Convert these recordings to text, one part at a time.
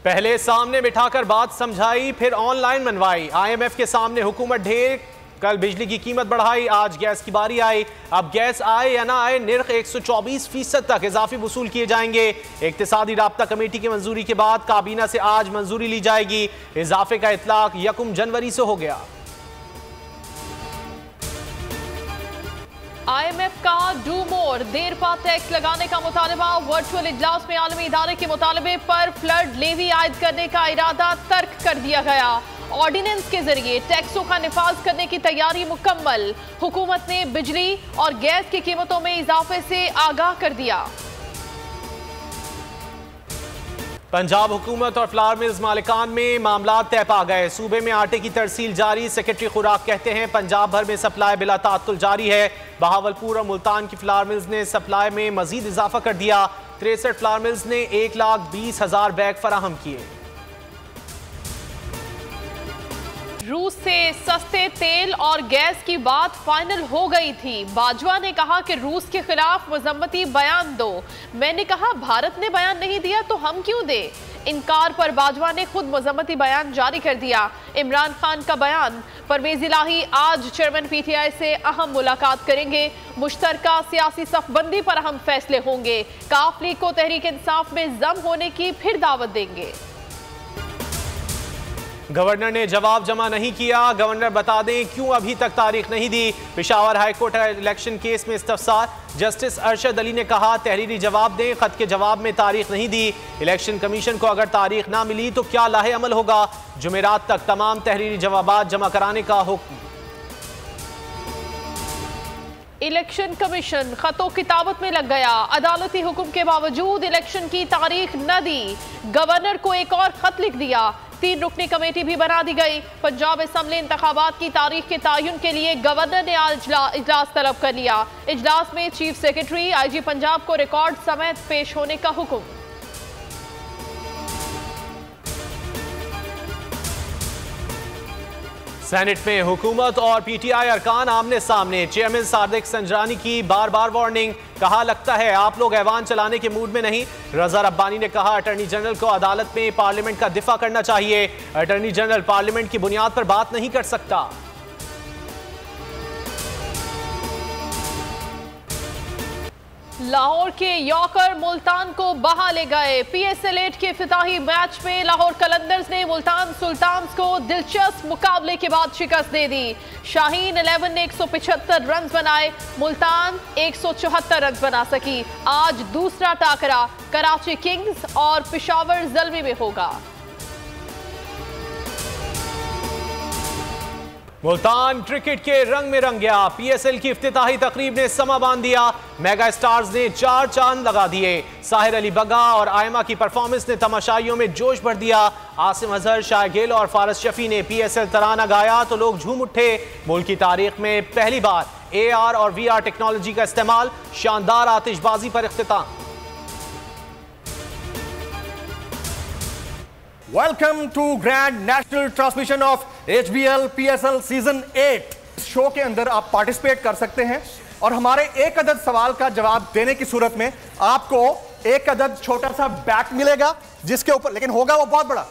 पहले सामने बिठाकर बात समझाई, फिर ऑनलाइन मनवाई। IMF के सामने हुकूमत ढेर। कल बिजली की कीमत बढ़ाई, आज गैस की बारी आई। अब गैस आए या ना आए, निर्ख 124% तक इजाफी वसूल किए जाएंगे। इक्तिसादी राब्ता कमेटी की मंजूरी के बाद काबीना से आज मंजूरी ली जाएगी। इजाफे का इतलाक 1 जनवरी से हो गया। IMF का डू मोर, देर पा टैक्स लगाने का मुतालबा। वर्चुअल इजलास में आलमी इदारे के मुतालबे पर फ्लड लेवी आयद करने का इरादा तर्क कर दिया गया। ऑर्डिनेंस के जरिए टैक्सों का निफाज करने की तैयारी मुकम्मल। हुकूमत ने बिजली और गैस की कीमतों में इजाफे से आगाह कर दिया। पंजाब हुकूमत और फ्लावर मिल्स मालिकान में मामला तय पा गए। सूबे में आटे की तरसील जारी। सेक्रेटरी खुराक कहते हैं पंजाब भर में सप्लाई बिला तात्तुल जारी है। बहावलपुर और मुल्तान की फ्लावर मिल्स ने सप्लाई में मजीद इजाफा कर दिया। 63 फ्लावर मिल्स ने 1,20,000 बैग फराहम किए। रूस से सस्ते तेल और गैस की बात फाइनल हो गई थी। बाजवा ने कहा कि रूस के खिलाफ मजम्मती बयान दो। मैंने कहा भारत ने बयान नहीं दिया तो हम क्यों दे। इनकार पर बाजवा ने खुद मजम्मती बयान जारी कर दिया। इमरान खान का बयान। परवेज इलाही आज चेयरमैन PTI से अहम मुलाकात करेंगे। मुश्तरका सियासी सफबंदी पर अहम फैसले होंगे। काफ लीग को तहरीक इंसाफ में जम होने की फिर दावत देंगे। गवर्नर ने जवाब जमा नहीं किया। गवर्नर बता दें क्यों अभी तक तारीख नहीं दी। पेशावर हाईकोर्ट इलेक्शन केस में इस्तफसार। जस्टिस अरशद अली ने कहा तहरीरी जवाब दें, खत के जवाब में तारीख नहीं दी। इलेक्शन कमीशन को अगर तारीख ना मिली तो क्या लाहे अमल होगा। जुमेरात तक तमाम तहरीरी जवाबात जमा कराने का हुक्म। इलेक्शन कमीशन खतों किताबत में लग गया। अदालती हुक्म के बावजूद इलेक्शन की तारीख न दी। गवर्नर को एक और खत लिख दिया। 3 रुकनी कमेटी भी बना दी गई। पंजाब असम्बली इंतखाबात की तारीख के तयन के लिए गवर्नर ने आज इजलास तलब कर लिया। इजलास में चीफ सेक्रेटरी IG पंजाब को रिकॉर्ड समेत पेश होने का हुक्म। सेनेट में हुकूमत और PTI अरकान आमने सामने। चेयरमैन सादिक संजरानी की बार बार वार्निंग। कहा लगता है आप लोग ऐवान चलाने के मूड में नहीं। रजा रब्बानी ने कहा अटॉर्नी जनरल को अदालत में पार्लियामेंट का दिफा करना चाहिए। अटॉर्नी जनरल पार्लियामेंट की बुनियाद पर बात नहीं कर सकता। लाहौर के यॉर्कर मुल्तान को बहा ले गए। PSL 8 के इफ्तिताही मैच में लाहौर कलंदर्स ने मुल्तान सुल्तान्स को दिलचस्प मुकाबले के बाद शिकस्त दे दी। शाहीन 11 ने 175 रन बनाए। मुल्तान 174 रन बना सकी। आज दूसरा टाकरा कराची किंग्स और पेशावर ज़ल्मी में होगा। मुल्तान क्रिकेट के रंग में रंग गया। PSL की इफ्तिताही तकरीब ने समा बांध दिया। मेगा स्टार्स ने 4 चांद लगा दिए। साहिर अली बग्गा और आयमा की परफॉर्मेंस ने तमाशाइयों में जोश भर दिया। आसिम अजहर, शाह गेल और फारस शफी ने PSL तराना गाया तो लोग झूम उठे। मुल्क की तारीख में पहली बार AR और VR टेक्नोलॉजी का इस्तेमाल। शानदार आतिशबाजी पर इख्तिताम। Welcome to grand national transmission of HBL PSL season 8। इस शो के अंदर आप पार्टिसिपेट कर सकते हैं और हमारे एक अदद सवाल का जवाब देने की सूरत में आपको एक अदद छोटा सा बैट मिलेगा, जिसके ऊपर लेकिन होगा वो बहुत बड़ा,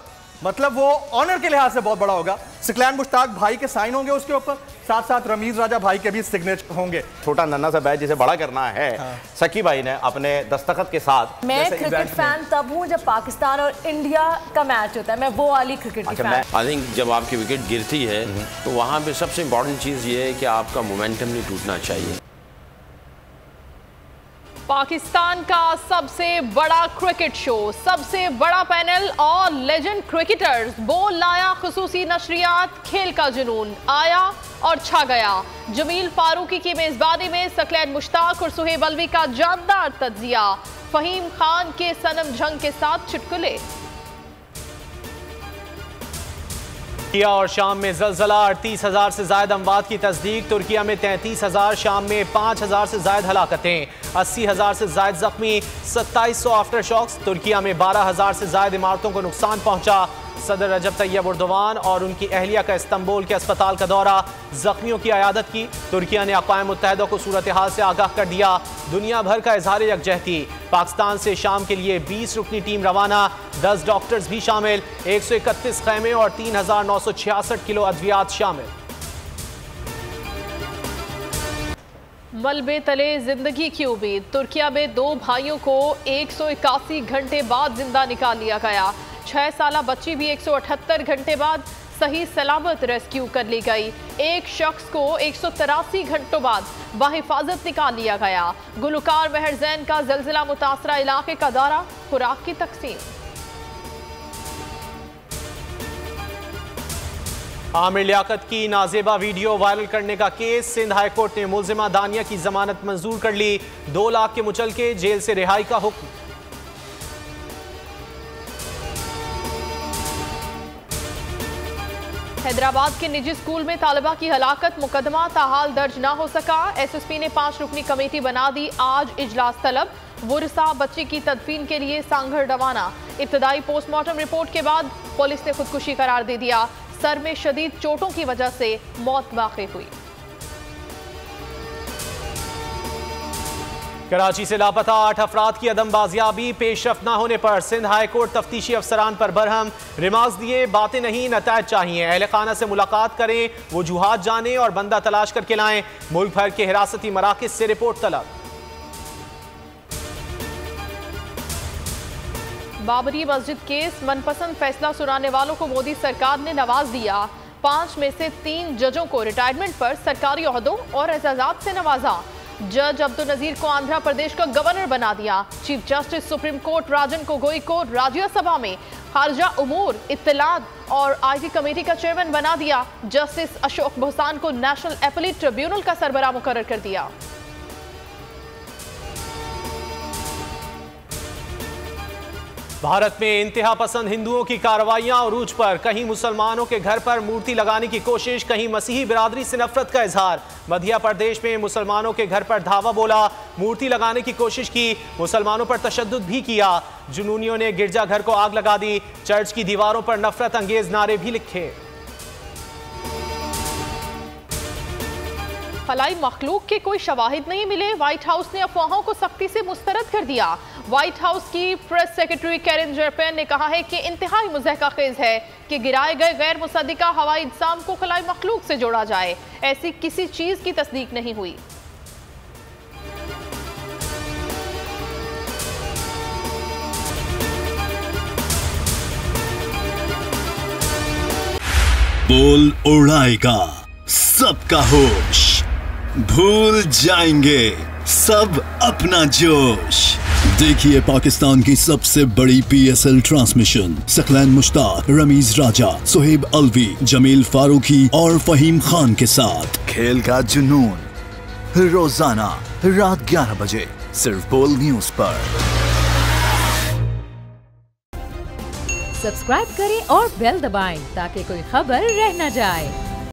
मतलब वो ऑनर के लिहाज से बहुत बड़ा होगा। सिकलैन मुश्ताक भाई के साइन होंगे उसके ऊपर, साथ साथ रमीज राजा भाई के भी सिग्नेचर होंगे। छोटा नन्ना सा बैच जिसे बड़ा करना है। सकी भाई ने अपने दस्तखत के साथ। मैं क्रिकेट फैन तब हूं जब पाकिस्तान और इंडिया का मैच होता है। मैं वो वाली क्रिकेट की फैन। आई थिंक जब आपकी विकेट गिरती है तो वहां पे सबसे इंपॉर्टेंट चीज ये है कि आपका मोमेंटम नहीं टूटना चाहिए। पाकिस्तान का सबसे बड़ा क्रिकेट शो, सबसे बड़ा पैनल और लेजेंड क्रिकेटर्स। बोल लाया खुसूसी नशरियात, खेल का जुनून आया और छा गया। जमील फारूकी की मेजबानी में सकलैन मुश्ताक और सुहेब अलवी का जानदार तज्जिया। फहीम खान के सनम जंग के साथ चुटकुले। तुर्किया और शाम में जलजला। 38,000 से ज्यादा अमवात की तस्दीक। तुर्किया में 33,000, शाम में 5,000 से ज्यादा हलाकतें। 80,000 से ज्यादा जख्मी। 2700 आफ्टर शॉक्स। तुर्किया में 12,000 से ज्यादा इमारतों को नुकसान पहुंचा। सदर रजब तैयब एर्दोगान और उनकी अहलिया का इस्तांबुल के अस्पताल का दौरा, जख्मियों की अयादत की। तुर्किया ने अक़वाम मुत्तहिदा को सूरत हाल से आगाह कर दिया। दुनिया भर का इजहार यकजहती। पाकिस्तान से शाम के लिए 20 रुकनी टीम रवाना, 10 डॉक्टर्स भी शामिल, 131 खैमे और 3966 किलो अद्वियात शामिल। मलबे तले जिंदगी की उम्मीद। तुर्किया में 2 भाइयों को 181 घंटे बाद जिंदा निकाल लिया गया। 6 साला बच्ची भी 178 घंटे बाद सही सलामत रेस्क्यू कर ली गई। एक शख्स को 183 घंटों बाद बाहिफाजत निकाल लिया गया। गुलकार महर जैन का जल्जिला मुतासरा इलाके का दौरा, खुराक की तकसीम। आमिर लियाकत की नाजेबा वीडियो वायरल करने का केस। सिंध हाई कोर्ट ने मुल्जिमा दानिया की जमानत मंजूर कर ली। 2 लाख के मुचलके जेल से रिहाई का हुक्म। हैदराबाद के निजी स्कूल में तालिबा की हलाकत, मुकदमा ताहाल दर्ज ना हो सका। SSP ने 5 रुकनी कमेटी बना दी। आज इजलास तलब। वुरसा बच्ची की तदफीन के लिए सांगड़ रवाना। इब्तदाई पोस्टमार्टम रिपोर्ट के बाद पुलिस ने खुदकुशी करार दे दिया। सर में शदीद चोटों की वजह से मौत वाक़ई हुई। कराची से लापता 8 अफराद की अदम बाजियाबी। पेशरफ न होने पर सिंध हाई कोर्ट तफ्तीशी अफसरान पर बरहम। रिमार्क्स दिए, बातें नहीं नतायज चाहिए। अहले खाना से मुलाकात करें, वजूहात जाने और बंदा तलाश करके लाएं। मुल्क भर के हिरासती मराकज से रिपोर्ट तलब। बाबरी मस्जिद केस, मनपसंद फैसला सुनाने वालों को मोदी सरकार ने नवाज दिया। 5 में से 3 जजों को रिटायरमेंट पर सरकारी ओहदों और एजाजात से नवाजा। जज अब्दुल नजीर को आंध्र प्रदेश का गवर्नर बना दिया। चीफ जस्टिस सुप्रीम कोर्ट राजन गोगोई को राज्यसभा में खारजा उमूर, इत्तलात और IT कमेटी का चेयरमैन बना दिया। जस्टिस अशोक भूसान को नेशनल एपीलेट ट्रिब्यूनल का सरबराह मुकर्रर कर दिया। भारत में इंतहा पसंद हिंदुओं की कार्रवाइयां अरूज पर। कहीं मुसलमानों के घर पर मूर्ति लगाने की कोशिश, कहीं मसीही बिरादरी से नफरत का इजहार। मध्य प्रदेश में मुसलमानों के घर पर धावा बोला, मूर्ति लगाने की कोशिश की, मुसलमानों पर तशद्दुद भी किया। जुनूनियों ने गिरजाघर को आग लगा दी, चर्च की दीवारों पर नफरत अंगेज नारे भी लिखे। खलाई मखलूक के कोई शवाहिद नहीं मिले। व्हाइट हाउस ने अफवाहों को सख्ती से मुस्तरद कर दिया। व्हाइट हाउस की प्रेस सेक्रेटरी कैरन जेन-पियर्स ने कहा है कि इंतहाई मुज़हक़ाखेज़ है कि गिराए गए गैर मुसद्दिका हवाई इज्साम को खलाई मखलूक से जोड़ा जाए। ऐसी किसी चीज की तस्दीक नहीं हुई। बोल उड़ाएगा सबका होश, भूल जाएंगे सब अपना जोश। देखिए पाकिस्तान की सबसे बड़ी PSL ट्रांसमिशन सकलैन मुश्ताक, रमीज राजा, सुहेब अलवी, जमील फारूकी और फहीम खान के साथ खेल का जुनून रोजाना रात 11 बजे सिर्फ बोल न्यूज पर। सब्सक्राइब करें और बेल दबाएं ताकि कोई खबर रह न जाए।